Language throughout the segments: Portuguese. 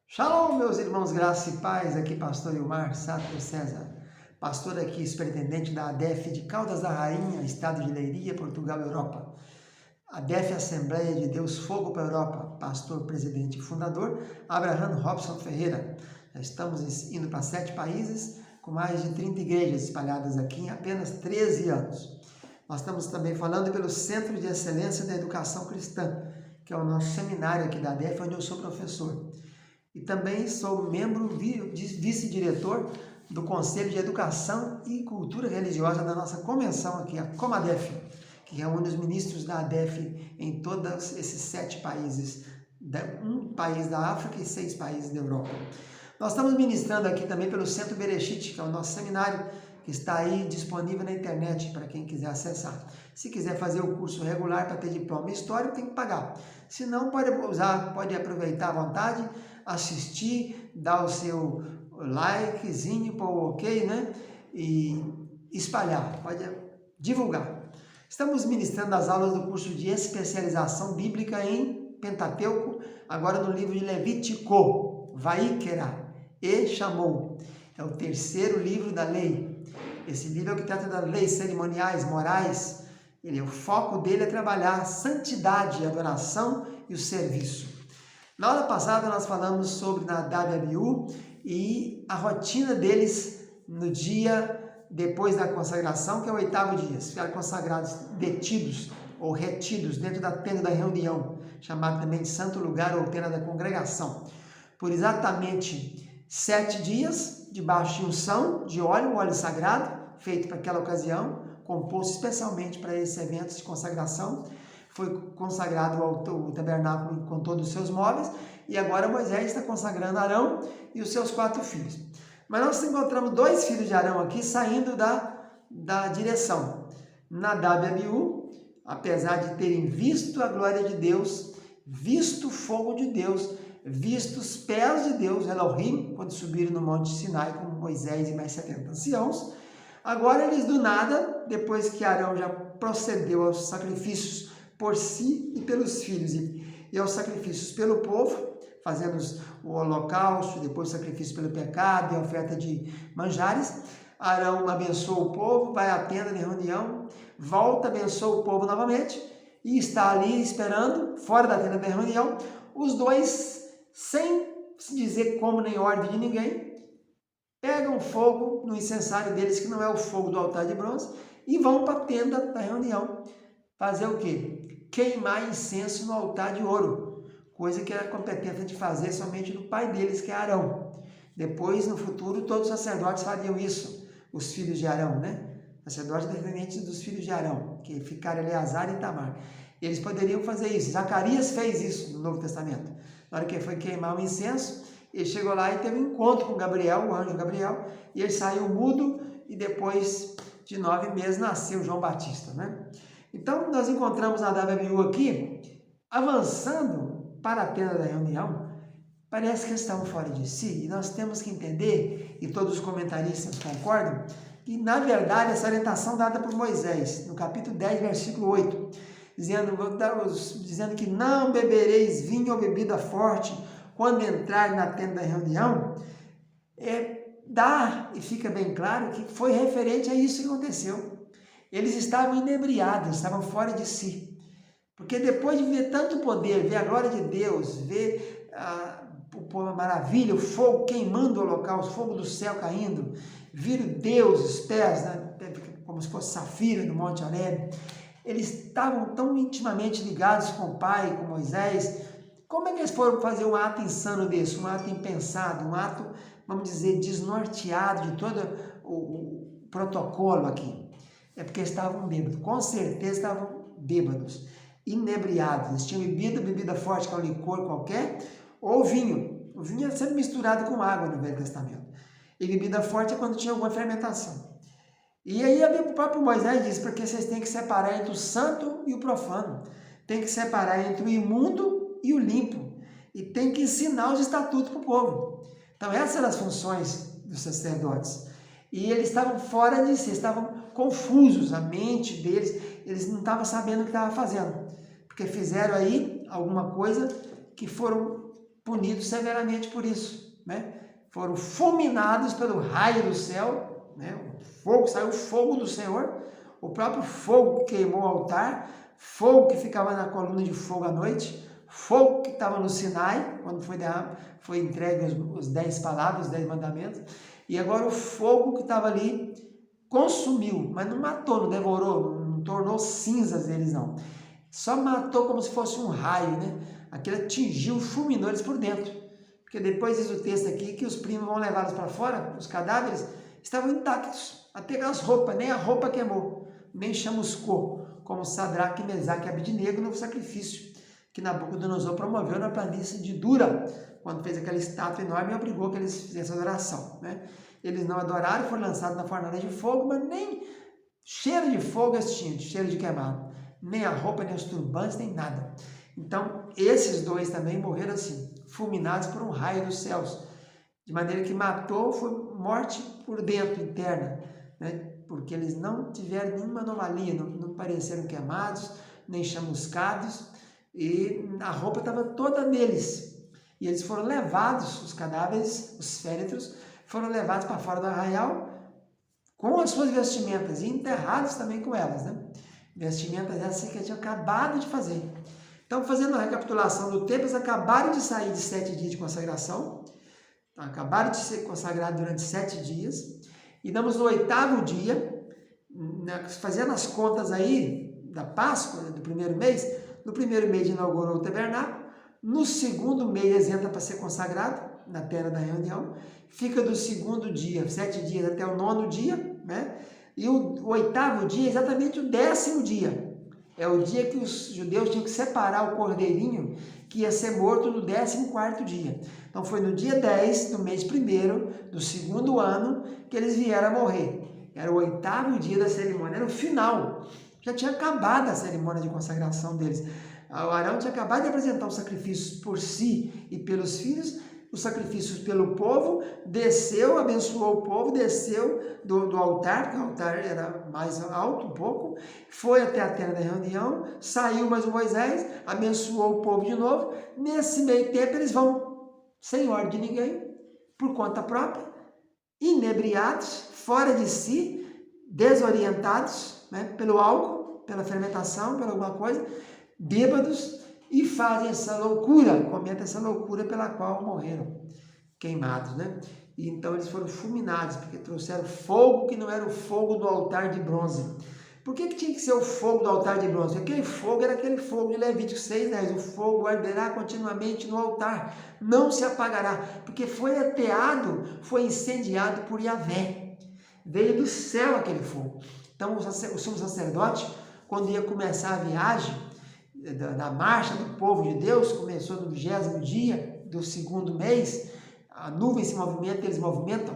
Shalom, meus irmãos, graça e paz, aqui pastor Ilmar Sato César, pastor aqui, superintendente da ADEF de Caldas da Rainha, estado de Leiria, Portugal, Europa. ADEF Assembleia de Deus Fogo para a Europa, pastor, presidente e fundador, Abraham Robson Ferreira. Já estamos indo para 7 países, com mais de 30 igrejas espalhadas aqui em apenas 13 anos. Nós estamos também falando pelo Centro de Excelência da Educação Cristã, que é o nosso seminário aqui da ADEF, onde eu sou professor. E também sou membro vice-diretor do Conselho de Educação e Cultura Religiosa da nossa convenção aqui, a Comadef, que reúne os ministros da ADEF em todos esses 7 países, um país da África e 6 países da Europa. Nós estamos ministrando aqui também pelo Centro Bereshit, que é o nosso seminário, que está aí disponível na internet para quem quiser acessar. Se quiser fazer o curso regular para ter diploma histórico, tem que pagar. Se não, pode aproveitar à vontade, assistir, dar o seu likezinho, pôr o ok, né? E espalhar, pode divulgar. Estamos ministrando as aulas do curso de especialização bíblica em Pentateuco, agora no livro de Levítico, Vaikera, e chamou. É o 3º livro da lei. Esse livro é o que trata das leis cerimoniais, morais. O foco dele é trabalhar a santidade, a adoração e o serviço. Na aula passada nós falamos sobre Nadab e Abiú e a rotina deles no dia depois da consagração, que é o 8º dia. Eles ficaram consagrados, detidos ou retidos dentro da tenda da reunião, chamado também de santo lugar ou tenda da congregação, por exatamente 7 dias, debaixo de unção de óleo sagrado, feito para aquela ocasião, composto especialmente para esses eventos de consagração. Foi consagrado o tabernáculo com todos os seus móveis, e agora Moisés está consagrando Arão e os seus 4 filhos. Mas nós encontramos 2 filhos de Arão aqui saindo da direção. Nadab e Abiú, apesar de terem visto a glória de Deus, visto o fogo de Deus, visto os pés de Deus, Elohim, quando subiram no Monte Sinai com Moisés e mais 70 anciãos, agora eles do nada, depois que Arão já procedeu aos sacrifícios por si e pelos filhos e aos sacrifícios pelo povo, fazendo o holocausto, depois o sacrifício pelo pecado e a oferta de manjares, Arão abençoa o povo, vai à tenda de reunião, volta, abençoa o povo novamente e está ali esperando, fora da tenda de reunião, os 2, sem se dizer como nem ordem de ninguém, pegam fogo no incensário deles, que não é o fogo do altar de bronze, e vão para a tenda da reunião fazer o quê? Queimar incenso no altar de ouro, coisa que era competente de fazer somente do pai deles, que é Arão. Depois, no futuro, todos os sacerdotes fariam isso, os filhos de Arão, né? Sacerdotes descendentes dos filhos de Arão, que ficaram Eleazar e Itamar. Eles poderiam fazer isso. Zacarias fez isso no Novo Testamento. Na hora que foi queimar o incenso, ele chegou lá e teve um encontro com Gabriel, o anjo Gabriel, e ele saiu mudo, e depois de 9 meses nasceu João Batista, né? Então, nós encontramos Nadab e Abiú aqui, avançando para a tenda da reunião. Parece que eles estavam fora de si, e nós temos que entender, e todos os comentaristas concordam, que na verdade essa orientação dada por Moisés, no capítulo 10, versículo 8, dizendo que não bebereis vinho ou bebida forte quando entrar na tenda da reunião, dá e fica bem claro que foi referente a isso que aconteceu. Eles estavam inebriados, estavam fora de si. Porque depois de ver tanto poder, ver a glória de Deus, ver a maravilha, o fogo queimando o holocausto, o fogo do céu caindo, viram Deus, os pés, né, como se fosse Safira no Monte Horebe, eles estavam tão intimamente ligados com o Pai, com Moisés. Como é que eles foram fazer um ato insano desse, um ato impensado, um ato, vamos dizer, desnorteado de todo o protocolo aqui? É porque estavam bêbados, com certeza estavam bêbados, inebriados. Eles tinham bebido bebida forte, que é um licor qualquer, ou vinho. O vinho era sempre misturado com água no Velho Testamento. E bebida forte é quando tinha alguma fermentação. E aí o próprio Moisés diz, porque vocês têm que separar entre o santo e o profano. Tem que separar entre o imundo e o limpo. E tem que ensinar os estatutos para o povo. Então essas eram as funções dos sacerdotes. E eles estavam fora de si, estavam confusos, a mente deles, eles não estavam sabendo o que estavam fazendo. Porque fizeram aí alguma coisa que foram punidos severamente por isso, né? Foram fulminados pelo raio do céu, né? O fogo, saiu fogo do Senhor, o próprio fogo que queimou o altar, fogo que ficava na coluna de fogo à noite, fogo que estava no Sinai, quando foi entregue os 10 palavras, os 10 mandamentos, e agora o fogo que estava ali consumiu, mas não matou, não devorou, não tornou cinzas eles não. Só matou como se fosse um raio, né? Aquilo atingiu, fulminou eles por dentro. Porque depois diz o texto aqui que os primos vão levá-los para fora, os cadáveres estavam intactos, até as roupas, nem a roupa queimou, nem chamuscou, como Sadraque, Mesaque e Abednego no sacrifício que Nabucodonosor promoveu na planície de Dura, quando fez aquela estátua enorme e obrigou que eles fizessem adoração, né? Eles não adoraram, foram lançados na fornalha de fogo, mas nem cheiro de fogo eles tinham, cheiro de queimado. Nem a roupa, nem os turbantes, nem nada. Então, esses dois também morreram assim, fulminados por um raio dos céus. De maneira que matou, foi morte por dentro, interna, né? Porque eles não tiveram nenhuma anomalia, não pareceram queimados, nem chamuscados, e a roupa estava toda neles. E eles foram levados, os cadáveres, os féretros, foram levados para fora do arraial com as suas vestimentas e enterrados também com elas, né? Vestimentas essas que eu tinha acabado de fazer. Então, fazendo a recapitulação do tempo, eles acabaram de sair de 7 dias de consagração, acabaram de ser consagrados durante 7 dias, e damos no 8º dia, fazendo as contas aí da Páscoa, né, do primeiro mês. No primeiro mês inaugurou o tabernáculo, no segundo mês eles entram para ser consagrado, na terra da reunião, fica do segundo dia, 7 dias até o 9º dia, né? E o 8º dia é exatamente o 10º dia. É o dia que os judeus tinham que separar o cordeirinho que ia ser morto no 14º dia. Então foi no dia 10 do mês 1º do segundo ano que eles vieram a morrer. Era o 8º dia da cerimônia, era o final. Já tinha acabado a cerimônia de consagração deles. O Arão tinha acabado de apresentar os sacrifícios por si e pelos filhos, os sacrifícios pelo povo, desceu, abençoou o povo, desceu do altar, porque o altar era mais alto um pouco, foi até a tenda da reunião, saiu mais o Moisés, abençoou o povo de novo. Nesse meio tempo eles vão, sem ordem de ninguém, por conta própria, inebriados, fora de si, desorientados, né, pelo álcool, pela fermentação, por alguma coisa, bêbados, e fazem essa loucura, cometem essa loucura pela qual morreram, queimados, né? E então eles foram fulminados, porque trouxeram fogo que não era o fogo do altar de bronze. Por que tinha que ser o fogo do altar de bronze? Aquele fogo era aquele fogo de Levítico 6:10, o fogo arderá continuamente no altar, não se apagará, porque foi ateado, foi incendiado por Yahvé, veio do céu aquele fogo. Então o sumo sacerdote, quando ia começar a viagem, da marcha do povo de Deus, começou no 20º dia do segundo mês, a nuvem se movimenta, eles movimentam,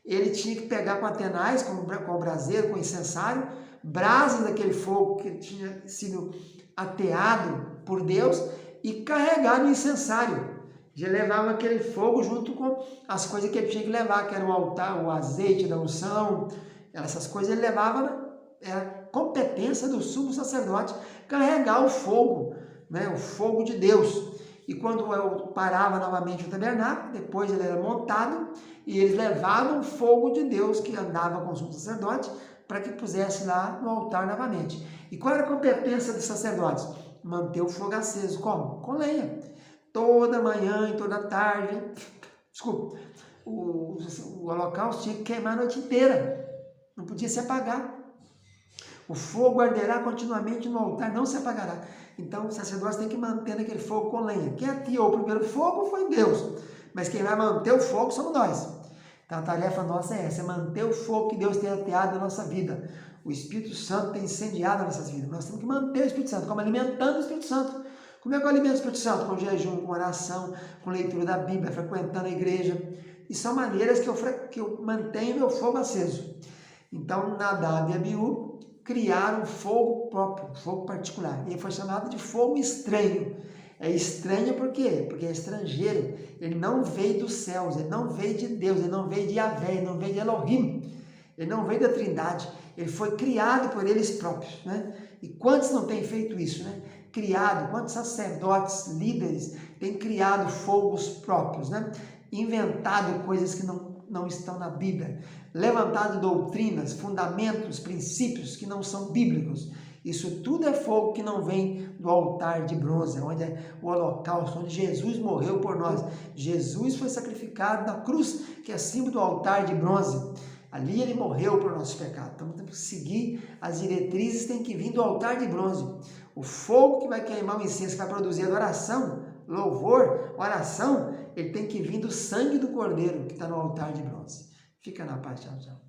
ele tinha que pegar com atenais, com o braseiro, com o incensário, brasas daquele fogo que tinha sido ateado por Deus e carregar no incensário. Já levava aquele fogo junto com as coisas que ele tinha que levar, que era o altar, o azeite da unção, essas coisas ele levava, era competência do sumo sacerdote carregar o fogo, né, o fogo de Deus. E quando eu parava novamente o tabernáculo, depois ele era montado e eles levavam o fogo de Deus que andava com o sumo sacerdote para que pusesse lá no altar novamente. E qual era a competência dos sacerdotes? Manter o fogo aceso. Como? Com lenha. Toda manhã e toda tarde, o holocausto tinha que queimar a noite inteira, não podia se apagar. O fogo arderá continuamente no altar, não se apagará. Então o sacerdote tem que manter aquele fogo com lenha. Quem ateou o primeiro fogo foi Deus, mas quem vai manter o fogo somos nós. Então a tarefa nossa é essa, é manter o fogo que Deus tem ateado na nossa vida. O Espírito Santo tem incendiado as nossas vidas. Nós temos que manter o Espírito Santo, como alimentando o Espírito Santo. Como é que eu alimento o Espírito Santo? Com jejum, com oração, com leitura da Bíblia, frequentando a igreja. E são maneiras que eu mantenho meu fogo aceso. Então Nadab e Abiú criaram um fogo próprio, um fogo particular. E foi chamado de fogo estranho. É estranho por quê? Porque é estrangeiro. Ele não veio dos céus, ele não veio de Deus, ele não veio de Yahvé, ele não veio de Elohim. Ele não veio da Trindade. Ele foi criado por eles próprios, né? E quantos não têm feito isso, né? criado, quantos sacerdotes, líderes têm criado fogos próprios, né? Inventado coisas que não estão na Bíblia, levantado doutrinas, fundamentos, princípios que não são bíblicos. Isso tudo é fogo que não vem do altar de bronze, onde é o holocausto, onde Jesus morreu por nós. Jesus foi sacrificado na cruz, que é símbolo do altar de bronze. Ali ele morreu por nosso pecado. Então temos que seguir as diretrizes, tem que vir do altar de bronze. O fogo que vai queimar o incenso, que vai produzir adoração, louvor, oração, ele tem que vir do sangue do Cordeiro que está no altar de bronze. Fica na paz, tchau, tchau.